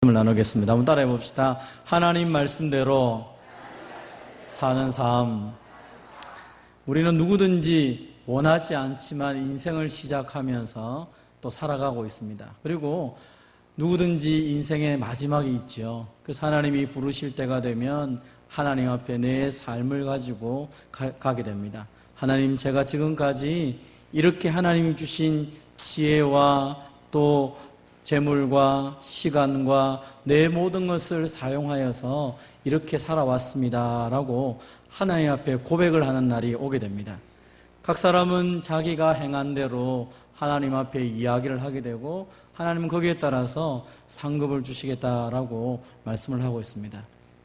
말씀을 나누겠습니다. 한번 따라해 봅시다. 하나님 말씀대로 사는 삶. 우리는 누구든지 원하지 않지만 인생을 시작하면서 또 살아가고 있습니다. 그리고 누구든지 인생의 마지막이 있죠. 그래서 하나님이 부르실 때가 되면 하나님 앞에 내 삶을 가지고 가게 됩니다. 하나님, 제가 지금까지 이렇게 하나님이 주신 지혜와 또 재물과 시간과 내 모든 것을 사용하여서 이렇게 살아왔습니다 라고 하나님 앞에 고백을 하는 날이 오게 됩니다. 각 사람은 자기가 행한 대로 하나님 앞에 이야기를 하게 되고 하나님은 거기에 따라서 상급을 주시겠다라고 말씀을 하고 있습니다.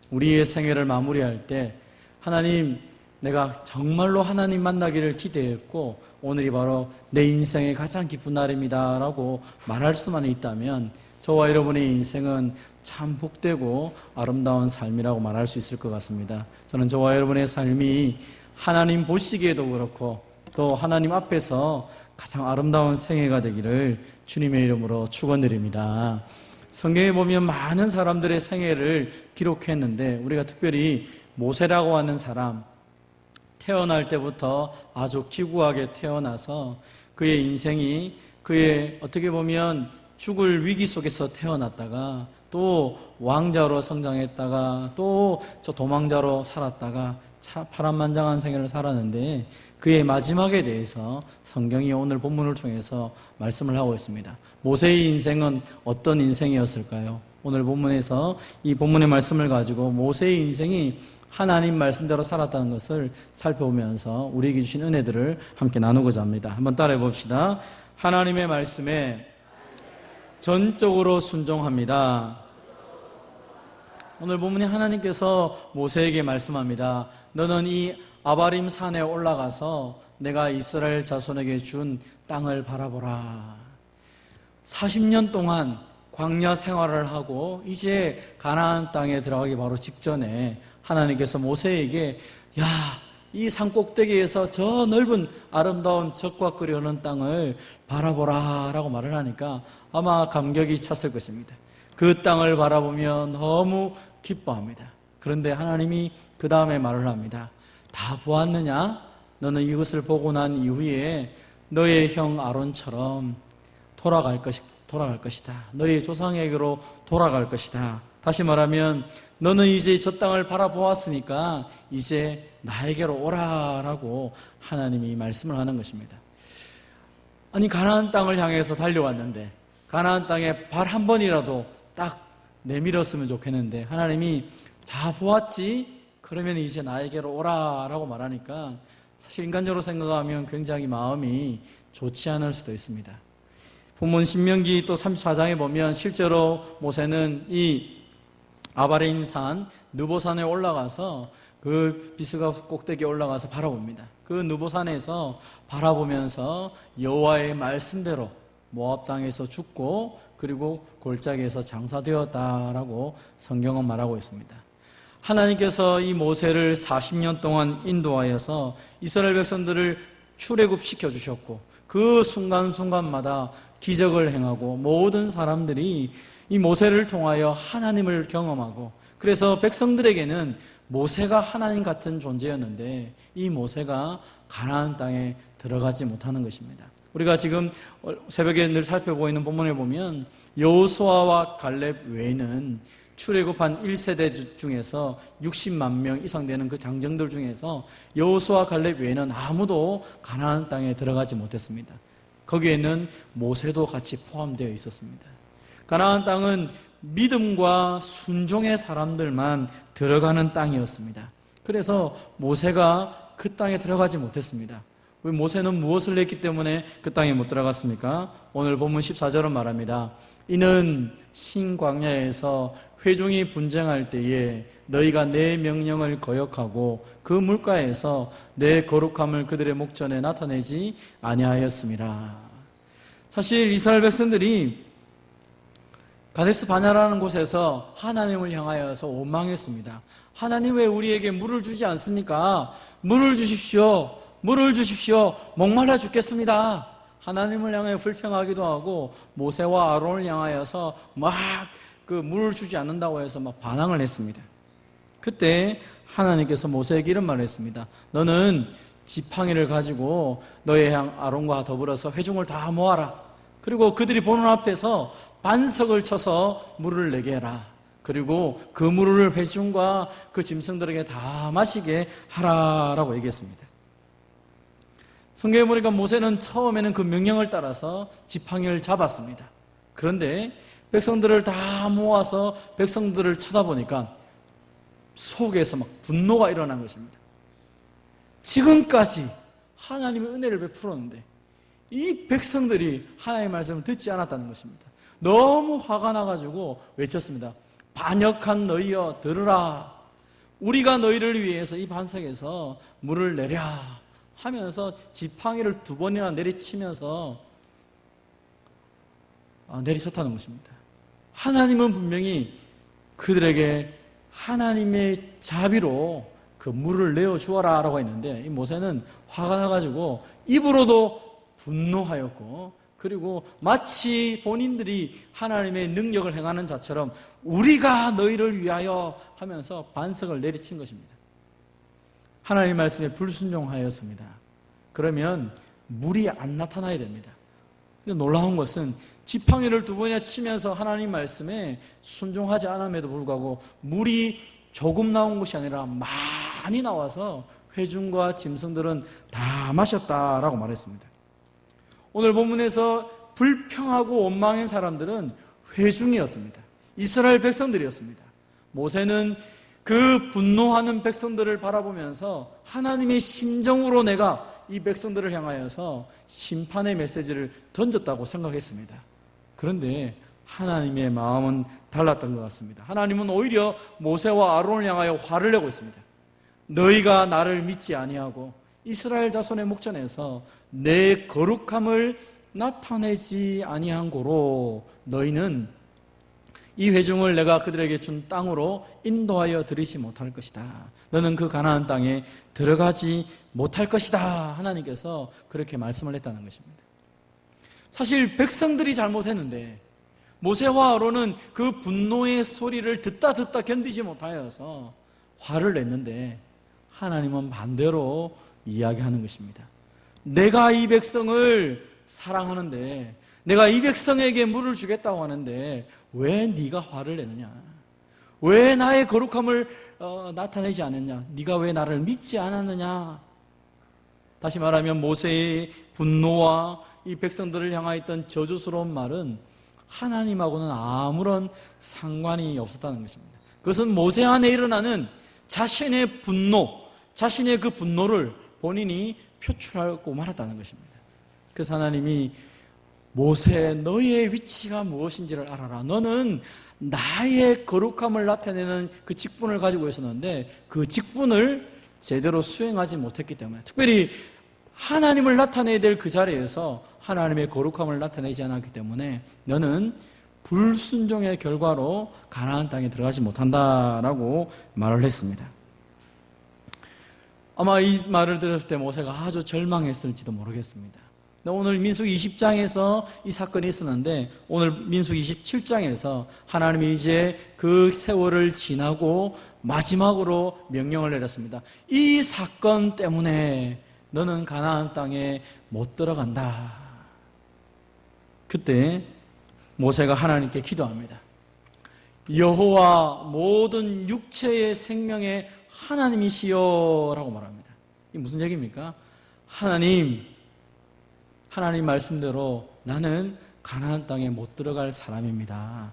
우리의 생애를 마무리할 때 하나님, 내가 정말로 하나님 만나기를 기대했고 오늘이 바로 내 인생의 가장 기쁜 날입니다 라고 말할 수만 있다면 저와 여러분의 인생은 참 복되고 아름다운 삶이라고 말할 수 있을 것 같습니다. 저는 저와 여러분의 삶이 하나님 보시기에도 그렇고 또 하나님 앞에서 가장 아름다운 생애가 되기를 주님의 이름으로 축원드립니다. 성경에 보면 많은 사람들의 생애를 기록했는데 우리가 특별히 모세라고 하는 사람, 태어날 때부터 아주 기구하게 태어나서 그의 인생이 그의 어떻게 보면 죽을 위기 속에서 태어났다가 또 왕자로 성장했다가 또 저 도망자로 살았다가 참 파란만장한 생애를 살았는데 그의 마지막에 대해서 성경이 오늘 본문을 통해서 말씀을 하고 있습니다. 모세의 인생은 어떤 인생이었을까요? 오늘 본문에서 이 본문의 말씀을 가지고 모세의 인생이 하나님 말씀대로 살았다는 것을 살펴보면서 우리에게 주신 은혜들을 함께 나누고자 합니다. 한번 따라해 봅시다. 하나님의 말씀에 전적으로 순종합니다. 오늘 본문에 하나님께서 모세에게 말씀합니다. 너는 이 아바림 산에 올라가서 내가 이스라엘 자손에게 준 땅을 바라보라. 40년 동안 광야 생활을 하고 이제 가나안 땅에 들어가기 바로 직전에 하나님께서 모세에게 이 산 꼭대기에서 저 넓은 아름다운 적과 끓이 흐르는 땅을 바라보라 라고 말을 하니까 아마 감격이 찼을 것입니다. 그 땅을 바라보며 너무 기뻐합니다. 그런데 하나님이 그 다음에 말을 합니다. 다 보았느냐? 너는 이것을 보고 난 이후에 너의 형 아론처럼 돌아갈 것이다. 너의 조상에게로 돌아갈 것이다. 다시 말하면 너는 이제 저 땅을 바라보았으니까 이제 나에게로 오라라고 하나님이 말씀을 하는 것입니다. 아니, 가나안 땅을 향해서 달려왔는데 가나안 땅에 발 한 번이라도 딱 내밀었으면 좋겠는데 하나님이 자 보았지? 그러면 이제 나에게로 오라라고 말하니까 사실 인간적으로 생각하면 굉장히 마음이 좋지 않을 수도 있습니다. 본문 신명기 또 34장에 보면 실제로 모세는 이 아바림 산 느보산에 올라가서 그 비스가 꼭대기에 올라가서 바라봅니다. 그 느보산에서 바라보면서 여호와의 말씀대로 모압 땅에서 죽고 그리고 골짜기에서 장사되었다라고 성경은 말하고 있습니다. 하나님께서 이 모세를 40년 동안 인도하여서 이스라엘 백성들을 출애굽시켜 주셨고 그 순간순간마다 기적을 행하고 모든 사람들이 이 모세를 통하여 하나님을 경험하고 그래서 백성들에게는 모세가 하나님 같은 존재였는데 이 모세가 가나안 땅에 들어가지 못하는 것입니다. 우리가 지금 새벽에 늘 살펴보고 있는 본문에 보면 여호수아와 갈렙 외에는 출애굽한 1세대 중에서 60만 명 이상 되는 그 장정들 중에서 여호수아 갈렙 외에는 아무도 가나안 땅에 들어가지 못했습니다. 거기에는 모세도 같이 포함되어 있었습니다. 가나안 땅은 믿음과 순종의 사람들만 들어가는 땅이었습니다. 그래서 모세가 그 땅에 들어가지 못했습니다. 모세는 무엇을 했기 때문에 그 땅에 못 들어갔습니까? 오늘 본문 14절은 말합니다. 이는 신광야에서 회중이 분쟁할 때에 너희가 내 명령을 거역하고 그 물가에서 내 거룩함을 그들의 목전에 나타내지 아니하였습니다. 사실 이스라엘 백성들이 가데스 바냐라는 곳에서 하나님을 향하여서 원망했습니다. 하나님 왜 우리에게 물을 주지 않습니까? 물을 주십시오. 물을 주십시오. 목말라 죽겠습니다. 하나님을 향해 불평하기도 하고 모세와 아론을 향하여서 막 그 물을 주지 않는다고 해서 막 반항을 했습니다. 그때 하나님께서 모세에게 이런 말을 했습니다. 너는 지팡이를 가지고 너의 형 아론과 더불어서 회중을 다 모아라. 그리고 그들이 보는 앞에서 반석을 쳐서 물을 내게 해라. 그리고 그 물을 회중과 그 짐승들에게 다 마시게 하라라고 얘기했습니다. 성경에 보니까 모세는 처음에는 그 명령을 따라서 지팡이를 잡았습니다. 그런데 백성들을 다 모아서 백성들을 쳐다보니까 속에서 막 분노가 일어난 것입니다. 지금까지 하나님의 은혜를 베풀었는데 이 백성들이 하나님의 말씀을 듣지 않았다는 것입니다. 너무 화가 나가지고 외쳤습니다. 반역한 너희여 들으라. 우리가 너희를 위해서 이 반석에서 물을 내랴 하면서 지팡이를 2번이나 내리치면서 내리쳤다는 것입니다. 하나님은 분명히 그들에게 하나님의 자비로 그 물을 내어주어라 라고 했는데 이 모세는 화가 나가지고 입으로도 분노하였고 그리고 마치 본인들이 하나님의 능력을 행하는 자처럼 우리가 너희를 위하여 하면서 반석을 내리친 것입니다. 하나님의 말씀에 불순종하였습니다. 그러면 물이 안 나타나야 됩니다. 놀라운 것은 지팡이를 2번이나 치면서 하나님 말씀에 순종하지 않음에도 불구하고 물이 조금 나온 것이 아니라 많이 나와서 회중과 짐승들은 다 마셨다라고 말했습니다. 오늘 본문에서 불평하고 원망한 사람들은 회중이었습니다. 이스라엘 백성들이었습니다. 모세는 그 분노하는 백성들을 바라보면서 하나님의 심정으로 내가 이 백성들을 향하여서 심판의 메시지를 던졌다고 생각했습니다. 그런데 하나님의 마음은 달랐던 것 같습니다. 하나님은 오히려 모세와 아론을 향하여 화를 내고 있습니다. 너희가 나를 믿지 아니하고 이스라엘 자손의 목전에서 내 거룩함을 나타내지 아니한 고로 너희는 이 회중을 내가 그들에게 준 땅으로 인도하여 들이지 못할 것이다. 너는 그 가나안 땅에 들어가지 못할 것이다. 하나님께서 그렇게 말씀을 했다는 것입니다. 사실 백성들이 잘못했는데 모세와 아론은 그 분노의 소리를 듣다 견디지 못하여서 화를 냈는데 하나님은 반대로 이야기하는 것입니다. 내가 이 백성을 사랑하는데 내가 이 백성에게 물을 주겠다고 하는데 왜 네가 화를 내느냐? 왜 나의 거룩함을 나타내지 않느냐? 네가 왜 나를 믿지 않았느냐? 다시 말하면 모세의 분노와 이 백성들을 향하였던 저주스러운 말은 하나님하고는 아무런 상관이 없었다는 것입니다. 그것은 모세 안에 일어나는 자신의 분노, 자신의 그 분노를 본인이 표출하고 말았다는 것입니다. 그래서 하나님이 모세, 너의 위치가 무엇인지를 알아라. 너는 나의 거룩함을 나타내는 그 직분을 가지고 있었는데 그 직분을 제대로 수행하지 못했기 때문에, 특별히 하나님을 나타내야 될 그 자리에서 하나님의 거룩함을 나타내지 않았기 때문에 너는 불순종의 결과로 가나안 땅에 들어가지 못한다라고 말을 했습니다. 아마 이 말을 들었을 때 모세가 아주 절망했을지도 모르겠습니다. 오늘 민수기 20장에서 이 사건이 있었는데 오늘 민수기 27장에서 하나님이 이제 그 세월을 지나고 마지막으로 명령을 내렸습니다. 이 사건 때문에 너는 가나안 땅에 못 들어간다. 그때 모세가 하나님께 기도합니다. 여호와 모든 육체의 생명의 하나님이시여 라고 말합니다. 이게 무슨 얘기입니까? 하나님 말씀대로 나는 가나안 땅에 못 들어갈 사람입니다.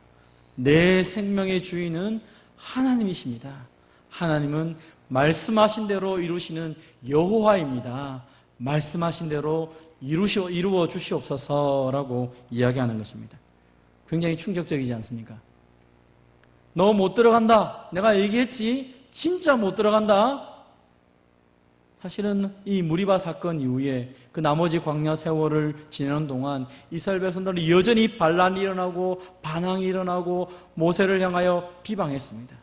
내 생명의 주인은 하나님이십니다. 하나님은 말씀하신 대로 이루시는 여호와입니다. 말씀하신 대로 이루어 주시옵소서라고 이야기하는 것입니다. 굉장히 충격적이지 않습니까? 너 못 들어간다. 내가 얘기했지. 진짜 못 들어간다. 사실은 이 무리바 사건 이후에 그 나머지 광야 세월을 지내는 동안 이스라엘 백성들은 여전히 반란이 일어나고 반항이 일어나고 모세를 향하여 비방했습니다.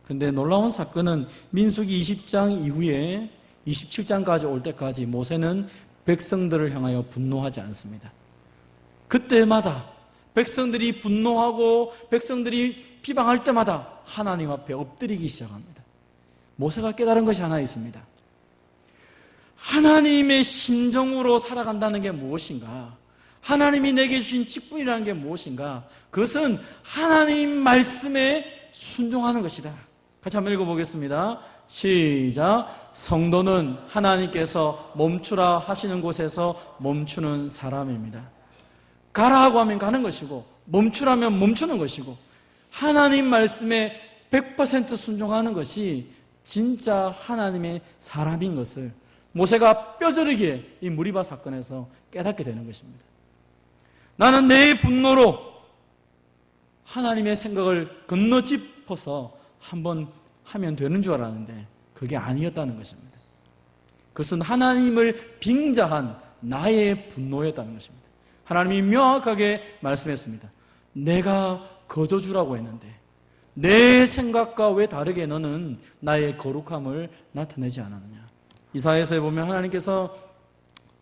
그런데 놀라운 사건은 민수기 20장 이후에 27장까지 올 때까지 모세는 백성들을 향하여 분노하지 않습니다. 그때마다 백성들이 분노하고 백성들이 비방할 때마다 하나님 앞에 엎드리기 시작합니다. 모세가 깨달은 것이 하나 있습니다. 하나님의 심정으로 살아간다는 게 무엇인가? 하나님이 내게 주신 직분이라는 게 무엇인가? 그것은 하나님 말씀에 순종하는 것이다. 같이 한번 읽어보겠습니다. 시작. 성도는 하나님께서 멈추라 하시는 곳에서 멈추는 사람입니다. 가라고 하면 가는 것이고 멈추라면 멈추는 것이고 하나님 말씀에 100% 순종하는 것이 진짜 하나님의 사람인 것을 모세가 뼈저리게 이 무리바 사건에서 깨닫게 되는 것입니다. 나는 내 분노로 하나님의 생각을 건너짚어서 한번 하면 되는 줄 알았는데 그게 아니었다는 것입니다. 그것은 하나님을 빙자한 나의 분노였다는 것입니다. 하나님이 명확하게 말씀했습니다. 내가 거저주라고 했는데 내 생각과 왜 다르게 너는 나의 거룩함을 나타내지 않았느냐. 이사야서에 보면 하나님께서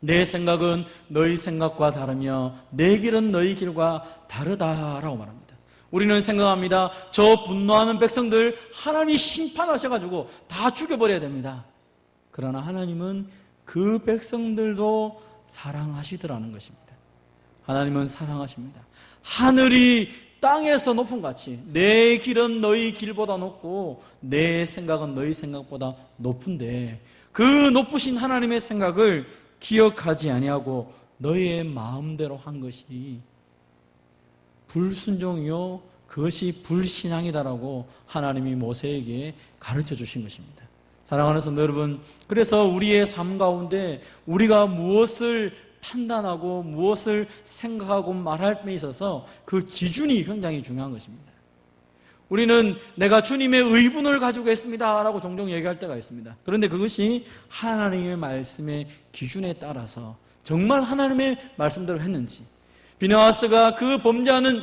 내 생각은 너희 생각과 다르며 내 길은 너희 길과 다르다라고 말합니다. 우리는 생각합니다. 저 분노하는 백성들 하나님이 심판하셔가지고 다 죽여버려야 됩니다. 그러나 하나님은 그 백성들도 사랑하시더라는 것입니다. 하나님은 사랑하십니다. 하늘이 땅에서 높은 같이 내 길은 너희 길보다 높고 내 생각은 너희 생각보다 높은데 그 높으신 하나님의 생각을 기억하지 아니하고 너희의 마음대로 한 것이 불순종이요 그것이 불신앙이다라고 하나님이 모세에게 가르쳐 주신 것입니다. 사랑하는 성도 여러분, 그래서 우리의 삶 가운데 우리가 무엇을 판단하고 무엇을 생각하고 말할 때 있어서 그 기준이 굉장히 중요한 것입니다. 우리는 내가 주님의 의분을 가지고 있습니다 라고 종종 얘기할 때가 있습니다. 그런데 그것이 하나님의 말씀의 기준에 따라서 정말 하나님의 말씀대로 했는지, 비느하스가 그 범죄하는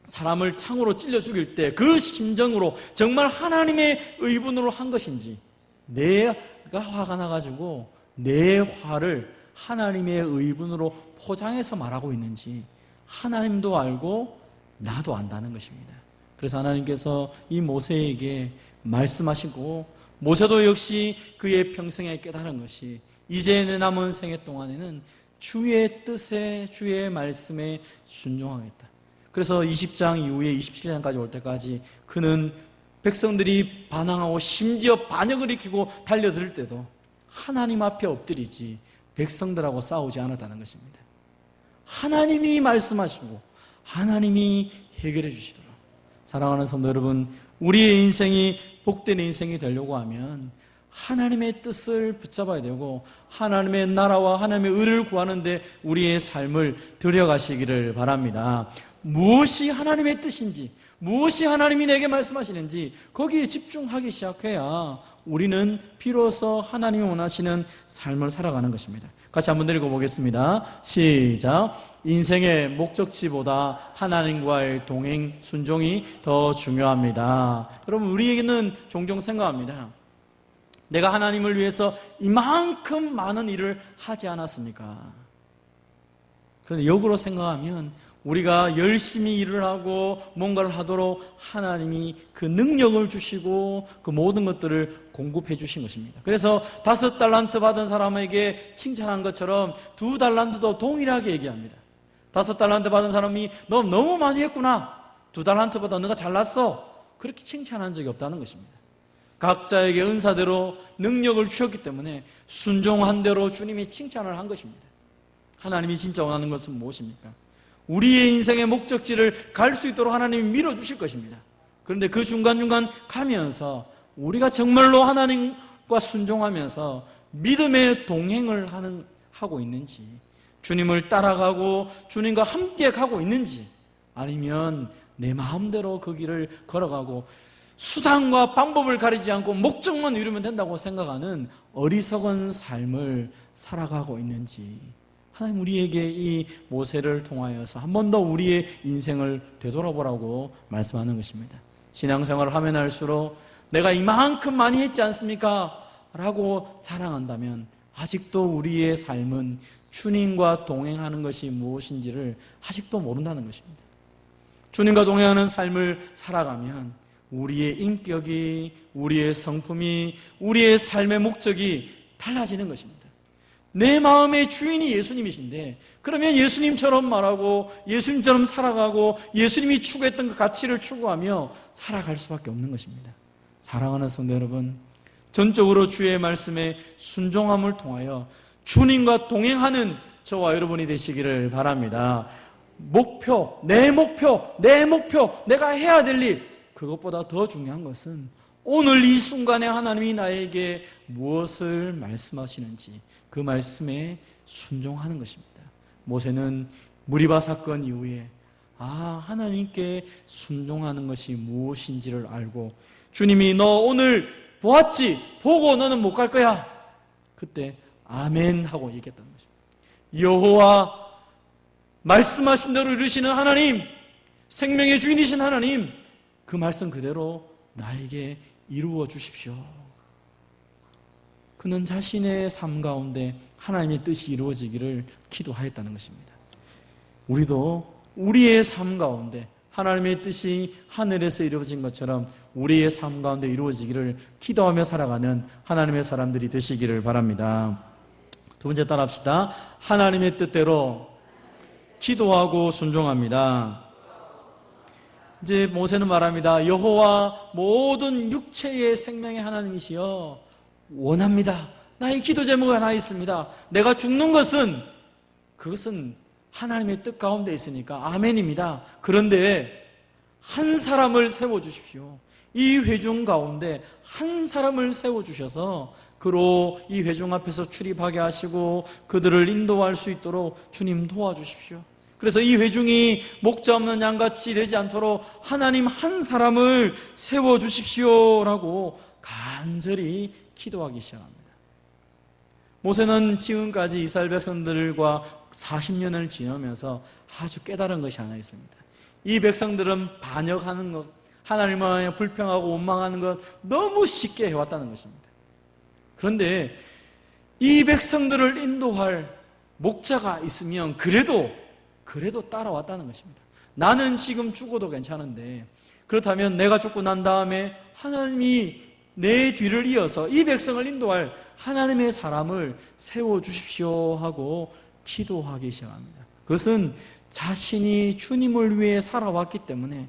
사람을 창으로 찔러 죽일 때 그 심정으로 정말 하나님의 의분으로 한 것인지, 내가 화가 나가지고 내 화를 하나님의 의분으로 포장해서 말하고 있는지 하나님도 알고 나도 안다는 것입니다. 그래서 하나님께서 이 모세에게 말씀하시고 모세도 역시 그의 평생에 깨달은 것이 이제 내 남은 생애 동안에는 주의 뜻에 주의 말씀에 순종하겠다. 그래서 20장 이후에 27장까지 올 때까지 그는 백성들이 반항하고 심지어 반역을 일으키고 달려들 때도 하나님 앞에 엎드리지 백성들하고 싸우지 않았다는 것입니다. 하나님이 말씀하시고 하나님이 해결해 주시도록. 사랑하는 성도 여러분, 우리의 인생이 복된 인생이 되려고 하면 하나님의 뜻을 붙잡아야 되고 하나님의 나라와 하나님의 의를 구하는데 우리의 삶을 들여가시기를 바랍니다. 무엇이 하나님의 뜻인지, 무엇이 하나님이 내게 말씀하시는지 거기에 집중하기 시작해야 우리는 비로소 하나님이 원하시는 삶을 살아가는 것입니다. 같이 한번 읽어보겠습니다. 시작. 인생의 목적지보다 하나님과의 동행, 순종이 더 중요합니다. 여러분, 우리에게는 종종 생각합니다. 내가 하나님을 위해서 이만큼 많은 일을 하지 않았습니까? 그런데 역으로 생각하면 우리가 열심히 일을 하고 뭔가를 하도록 하나님이 그 능력을 주시고 그 모든 것들을 공급해 주신 것입니다. 그래서 5달란트 받은 사람에게 칭찬한 것처럼 2달란트도 동일하게 얘기합니다. 5달란트 받은 사람이 너 너무 많이 했구나, 2달란트보다 너가 잘났어, 그렇게 칭찬한 적이 없다는 것입니다. 각자에게 은사대로 능력을 주셨기 때문에 순종한 대로 주님이 칭찬을 한 것입니다. 하나님이 진짜 원하는 것은 무엇입니까? 우리의 인생의 목적지를 갈 수 있도록 하나님이 밀어주실 것입니다. 그런데 그 중간중간 가면서 우리가 정말로 하나님과 순종하면서 믿음의 동행을 하고 있는지, 주님을 따라가고 주님과 함께 가고 있는지, 아니면 내 마음대로 그 길을 걸어가고 수단과 방법을 가리지 않고 목적만 이루면 된다고 생각하는 어리석은 삶을 살아가고 있는지, 하나님 우리에게 이 모세를 통하여서 한 번 더 우리의 인생을 되돌아보라고 말씀하는 것입니다. 신앙생활을 하면 할수록 내가 이만큼 많이 했지 않습니까? 라고 자랑한다면 아직도 우리의 삶은 주님과 동행하는 것이 무엇인지를 아직도 모른다는 것입니다. 주님과 동행하는 삶을 살아가면 우리의 인격이, 우리의 성품이, 우리의 삶의 목적이 달라지는 것입니다. 내 마음의 주인이 예수님이신데, 그러면 예수님처럼 말하고 예수님처럼 살아가고 예수님이 추구했던 그 가치를 추구하며 살아갈 수밖에 없는 것입니다. 사랑하는 성도 여러분, 전적으로 주의 말씀에 순종함을 통하여 주님과 동행하는 저와 여러분이 되시기를 바랍니다. 내 목표, 내가 해야 될 일, 그것보다 더 중요한 것은 오늘 이 순간에 하나님이 나에게 무엇을 말씀하시는지 그 말씀에 순종하는 것입니다. 모세는 무리바 사건 이후에 하나님께 순종하는 것이 무엇인지를 알고, 주님이 너 오늘 보았지? 보고 너는 못 갈 거야. 그때 아멘 하고 얘기했다는 것입니다. 여호와, 말씀하신 대로 이루시는 하나님, 생명의 주인이신 하나님, 그 말씀 그대로 나에게 이루어 주십시오. 그는 자신의 삶 가운데 하나님의 뜻이 이루어지기를 기도하였다는 것입니다. 우리도 우리의 삶 가운데 하나님의 뜻이 하늘에서 이루어진 것처럼 우리의 삶 가운데 이루어지기를 기도하며 살아가는 하나님의 사람들이 되시기를 바랍니다. 두 번째 따라합시다. 하나님의 뜻대로 기도하고 순종합니다. 이제 모세는 말합니다. 여호와 모든 육체의 생명의 하나님이시여, 원합니다. 나의 기도 제목이 하나 있습니다. 내가 죽는 것은 그것은 하나님의 뜻 가운데 있으니까 아멘입니다. 그런데 한 사람을 세워주십시오. 이 회중 가운데 한 사람을 세워주셔서 그로 이 회중 앞에서 출입하게 하시고 그들을 인도할 수 있도록 주님 도와주십시오. 그래서 이 회중이 목자 없는 양같이 되지 않도록 하나님 한 사람을 세워주십시오라고 간절히 기도하기 시작합니다. 모세는 지금까지 이스라엘 백성들과 40년을 지내면서 아주 깨달은 것이 하나 있습니다. 이 백성들은 반역하는 것, 하나님을 불평하고 원망하는 것 너무 쉽게 해왔다는 것입니다. 그런데 이 백성들을 인도할 목자가 있으면 그래도 따라왔다는 것입니다. 나는 지금 죽어도 괜찮은데, 그렇다면 내가 죽고 난 다음에 하나님이 내 뒤를 이어서 이 백성을 인도할 하나님의 사람을 세워주십시오 하고 기도하기 시작합니다. 그것은 자신이 주님을 위해 살아왔기 때문에,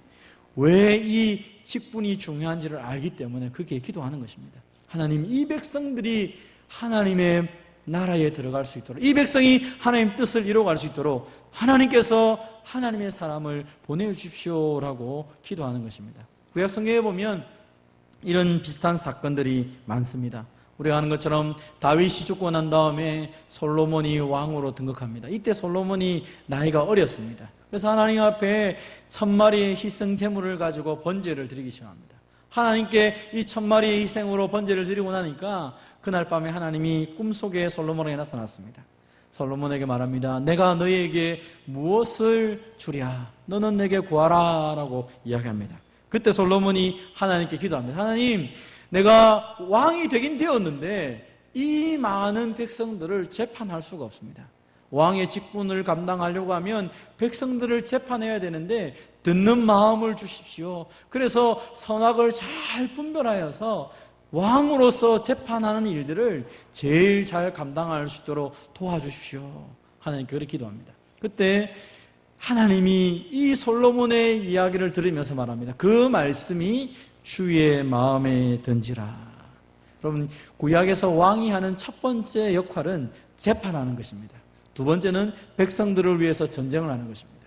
왜 이 직분이 중요한지를 알기 때문에 그렇게 기도하는 것입니다. 하나님, 이 백성들이 하나님의 나라에 들어갈 수 있도록, 이 백성이 하나님 뜻을 이루어갈 수 있도록 하나님께서 하나님의 사람을 보내주십시오라고 기도하는 것입니다. 구약 성경에 보면 이런 비슷한 사건들이 많습니다. 우리가 아는 것처럼 다윗이 죽고 난 다음에 솔로몬이 왕으로 등극합니다. 이때 솔로몬이 나이가 어렸습니다. 그래서 하나님 앞에 1000마리의 희생 제물을 가지고 번제를 드리기 시작합니다. 하나님께 이 1000마리의 희생으로 번제를 드리고 나니까 그날 밤에 하나님이 꿈속에 솔로몬에게 나타났습니다. 솔로몬에게 말합니다. 내가 너희에게 무엇을 주랴? 너는 내게 구하라 라고 이야기합니다. 그때 솔로몬이 하나님께 기도합니다. 하나님, 내가 왕이 되긴 되었는데 이 많은 백성들을 재판할 수가 없습니다. 왕의 직분을 감당하려고 하면 백성들을 재판해야 되는데 듣는 마음을 주십시오. 그래서 선악을 잘 분별하여서 왕으로서 재판하는 일들을 제일 잘 감당할 수 있도록 도와주십시오. 하나님께 그렇게 기도합니다. 그때 하나님이 이 솔로몬의 이야기를 들으면서 말합니다. 그 말씀이 주의 마음에 든지라. 여러분, 구약에서 왕이 하는 첫 번째 역할은 재판하는 것입니다. 두 번째는 백성들을 위해서 전쟁을 하는 것입니다.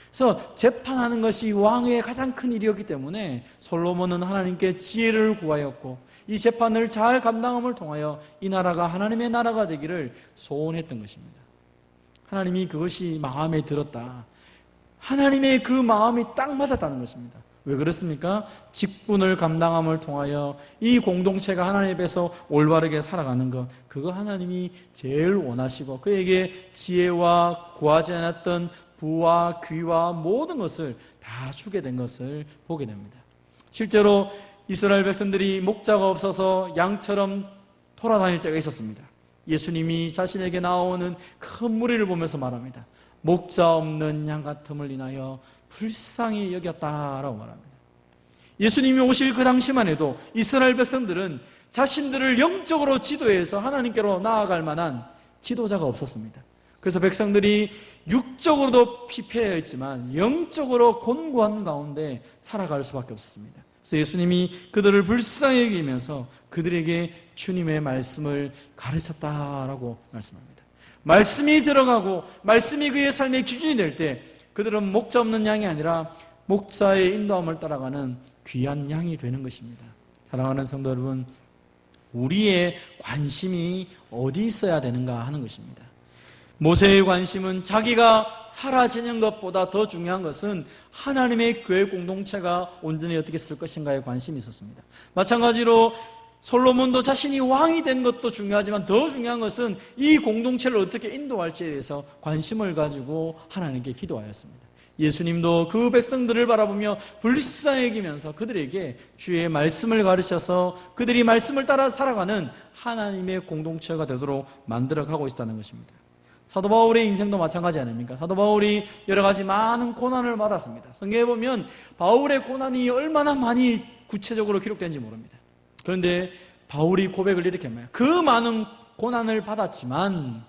그래서 재판하는 것이 왕의 가장 큰 일이었기 때문에 솔로몬은 하나님께 지혜를 구하였고, 이 재판을 잘 감당함을 통하여 이 나라가 하나님의 나라가 되기를 소원했던 것입니다. 하나님이 그것이 마음에 들었다. 하나님의 그 마음이 딱 맞았다는 것입니다. 왜 그렇습니까? 직분을 감당함을 통하여 이 공동체가 하나님 앞에서 올바르게 살아가는 것, 그거 하나님이 제일 원하시고 그에게 지혜와 구하지 않았던 부와 귀와 모든 것을 다 주게 된 것을 보게 됩니다. 실제로 이스라엘 백성들이 목자가 없어서 양처럼 돌아다닐 때가 있었습니다. 예수님이 자신에게 나오는 큰 무리를 보면서 말합니다. 목자 없는 양 같음을 인하여 불쌍히 여겼다라고 말합니다. 예수님이 오실 그 당시만 해도 이스라엘 백성들은 자신들을 영적으로 지도해서 하나님께로 나아갈 만한 지도자가 없었습니다. 그래서 백성들이 육적으로도 피폐했지만 영적으로 곤고한 가운데 살아갈 수밖에 없었습니다. 그래서 예수님이 그들을 불쌍히 여기면서 그들에게 주님의 말씀을 가르쳤다라고 말씀합니다. 말씀이 들어가고 말씀이 그의 삶의 기준이 될 때 그들은 목자 없는 양이 아니라 목자의 인도함을 따라가는 귀한 양이 되는 것입니다. 사랑하는 성도 여러분, 우리의 관심이 어디 있어야 되는가 하는 것입니다. 모세의 관심은 자기가 사라지는 것보다 더 중요한 것은 하나님의 교회 공동체가 온전히 어떻게 쓸 것인가에 관심이 있었습니다. 마찬가지로 솔로몬도 자신이 왕이 된 것도 중요하지만 더 중요한 것은 이 공동체를 어떻게 인도할지에 대해서 관심을 가지고 하나님께 기도하였습니다. 예수님도 그 백성들을 바라보며 불쌍히 여기면서 그들에게 주의 말씀을 가르쳐서 그들이 말씀을 따라 살아가는 하나님의 공동체가 되도록 만들어가고 있다는 것입니다. 사도 바울의 인생도 마찬가지 아닙니까? 사도 바울이 여러 가지 많은 고난을 받았습니다. 성경에 보면 바울의 고난이 얼마나 많이 구체적으로 기록된지 모릅니다. 그런데 바울이 고백을 이렇게 합니다. 그 많은 고난을 받았지만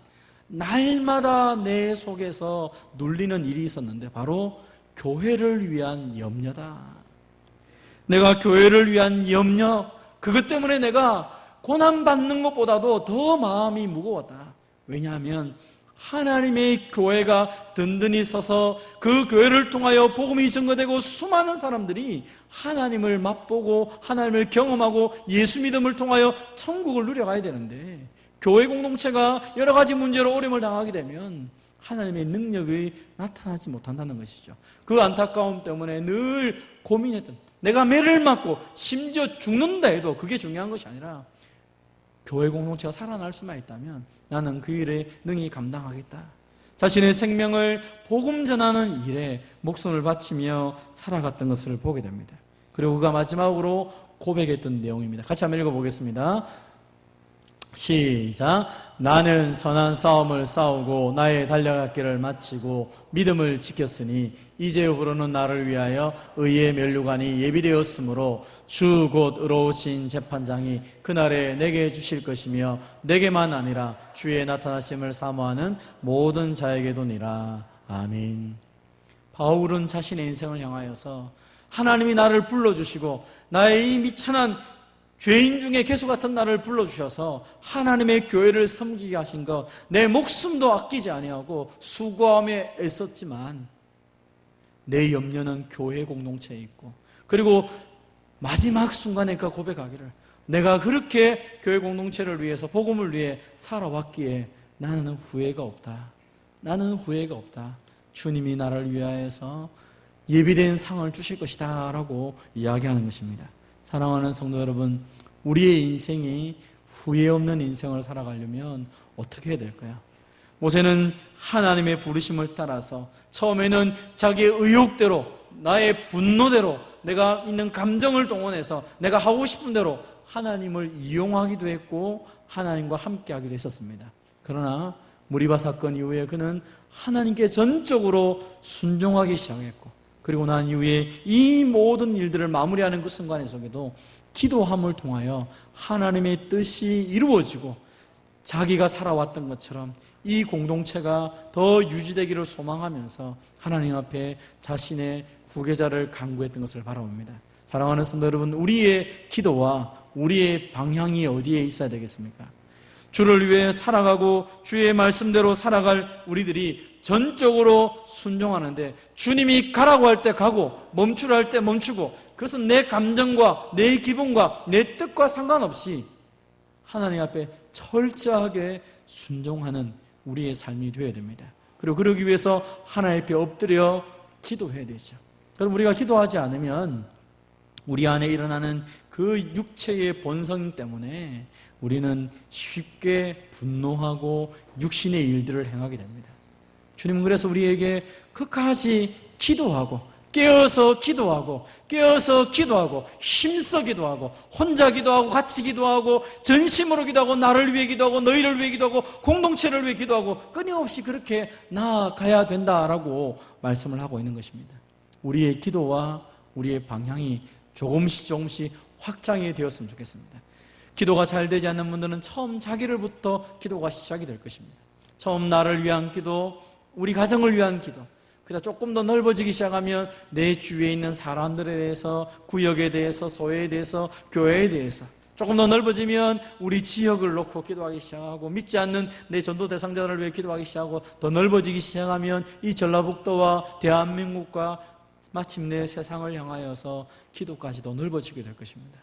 날마다 내 속에서 눌리는 일이 있었는데 바로 교회를 위한 염려다. 내가 교회를 위한 염려, 그것 때문에 내가 고난받는 것보다도 더 마음이 무거웠다. 왜냐하면 하나님의 교회가 든든히 서서 그 교회를 통하여 복음이 증거되고 수많은 사람들이 하나님을 맛보고 하나님을 경험하고 예수 믿음을 통하여 천국을 누려가야 되는데 교회 공동체가 여러 가지 문제로 어려움을 당하게 되면 하나님의 능력이 나타나지 못한다는 것이죠. 그 안타까움 때문에 늘 고민했던, 내가 매를 맞고 심지어 죽는다 해도 그게 중요한 것이 아니라 교회 공동체가 살아날 수만 있다면 나는 그 일에 능히 감당하겠다. 자신의 생명을 복음 전하는 일에 목숨을 바치며 살아갔던 것을 보게 됩니다. 그리고 그가 마지막으로 고백했던 내용입니다. 같이 한번 읽어보겠습니다. 시작. 나는 선한 싸움을 싸우고 나의 달려갈 길을 마치고 믿음을 지켰으니 이제후로는 나를 위하여 의의 면류관이 예비되었으므로 주 곧 의로우신 재판장이 그날에 내게 주실 것이며 내게만 아니라 주의 나타나심을 사모하는 모든 자에게도니라. 아멘. 바울은 자신의 인생을 향하여서 하나님이 나를 불러주시고 나의 이 미천한 죄인 중에 개수 같은 나를 불러주셔서 하나님의 교회를 섬기게 하신 것, 내 목숨도 아끼지 아니하고 수고함에 애썼지만 내 염려는 교회 공동체에 있고, 그리고 마지막 순간에 그 고백하기를 내가 그렇게 교회 공동체를 위해서 복음을 위해 살아왔기에 나는 후회가 없다. 나는 후회가 없다. 주님이 나를 위하여서 예비된 상을 주실 것이다 라고 이야기하는 것입니다. 사랑하는 성도 여러분, 우리의 인생이 후회 없는 인생을 살아가려면 어떻게 해야 될까요? 모세는 하나님의 부르심을 따라서 처음에는 자기의 의욕대로, 나의 분노대로, 내가 있는 감정을 동원해서 내가 하고 싶은 대로 하나님을 이용하기도 했고 하나님과 함께하기도 했었습니다. 그러나 무리바 사건 이후에 그는 하나님께 전적으로 순종하기 시작했고, 그리고 난 이후에 이 모든 일들을 마무리하는 그 순간 속에도 기도함을 통하여 하나님의 뜻이 이루어지고 자기가 살아왔던 것처럼 이 공동체가 더 유지되기를 소망하면서 하나님 앞에 자신의 후계자를 간구했던 것을 바라봅니다. 사랑하는 성도 여러분, 우리의 기도와 우리의 방향이 어디에 있어야 되겠습니까? 주를 위해 살아가고 주의 말씀대로 살아갈 우리들이 전적으로 순종하는데, 주님이 가라고 할 때 가고 멈추라 할 때 멈추고, 그것은 내 감정과 내 기분과 내 뜻과 상관없이 하나님 앞에 철저하게 순종하는 우리의 삶이 되어야 됩니다. 그리고 그러기 위해서 하나님 앞에 엎드려 기도해야 되죠. 그럼 우리가 기도하지 않으면 우리 안에 일어나는 그 육체의 본성 때문에 우리는 쉽게 분노하고 육신의 일들을 행하게 됩니다. 주님은 그래서 우리에게 끝까지 기도하고 깨어서 기도하고 깨어서 기도하고 힘써 기도하고 혼자 기도하고 같이 기도하고 전심으로 기도하고 나를 위해 기도하고 너희를 위해 기도하고 공동체를 위해 기도하고 끊임없이 그렇게 나아가야 된다라고 말씀을 하고 있는 것입니다. 우리의 기도와 우리의 방향이 조금씩 확장이 되었으면 좋겠습니다. 기도가 잘 되지 않는 분들은 처음 자기를부터 기도가 시작이 될 것입니다. 처음 나를 위한 기도, 우리 가정을 위한 기도, 그러다 조금 더 넓어지기 시작하면 내 주위에 있는 사람들에 대해서, 구역에 대해서, 소회에 대해서, 교회에 대해서 조금 더 넓어지면 우리 지역을 놓고 기도하기 시작하고, 믿지 않는 내 전도 대상자를 위해 기도하기 시작하고, 더 넓어지기 시작하면 이 전라북도와 대한민국과 마침내 세상을 향하여서 기도까지도 넓어지게 될 것입니다.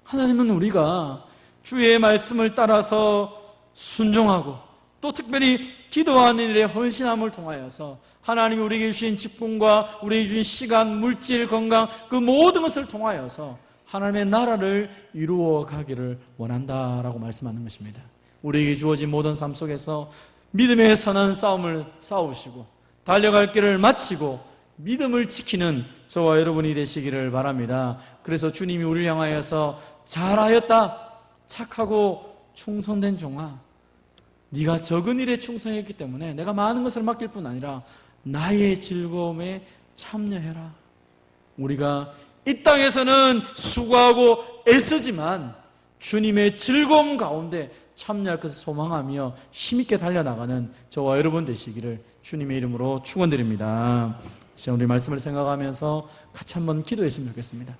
하나님은 우리가 주의 말씀을 따라서 순종하고 또 특별히 기도하는 일에 헌신함을 통하여서 하나님이 우리에게 주신 직분과 우리에게 주신 시간, 물질, 건강 그 모든 것을 통하여서 하나님의 나라를 이루어 가기를 원한다라고 말씀하는 것입니다. 우리에게 주어진 모든 삶 속에서 믿음의 선한 싸움을 싸우시고 달려갈 길을 마치고 믿음을 지키는 저와 여러분이 되시기를 바랍니다. 그래서 주님이 우리를 향하여서 잘하였다, 착하고 충성된 종아, 네가 적은 일에 충성했기 때문에 내가 많은 것을 맡길 뿐 아니라 나의 즐거움에 참여해라. 우리가 이 땅에서는 수고하고 애쓰지만 주님의 즐거움 가운데 참여할 것을 소망하며 힘있게 달려나가는 저와 여러분 되시기를 주님의 이름으로 축원드립니다. 우리 말씀을 생각하면서 같이 한번 기도했으면 좋겠습니다.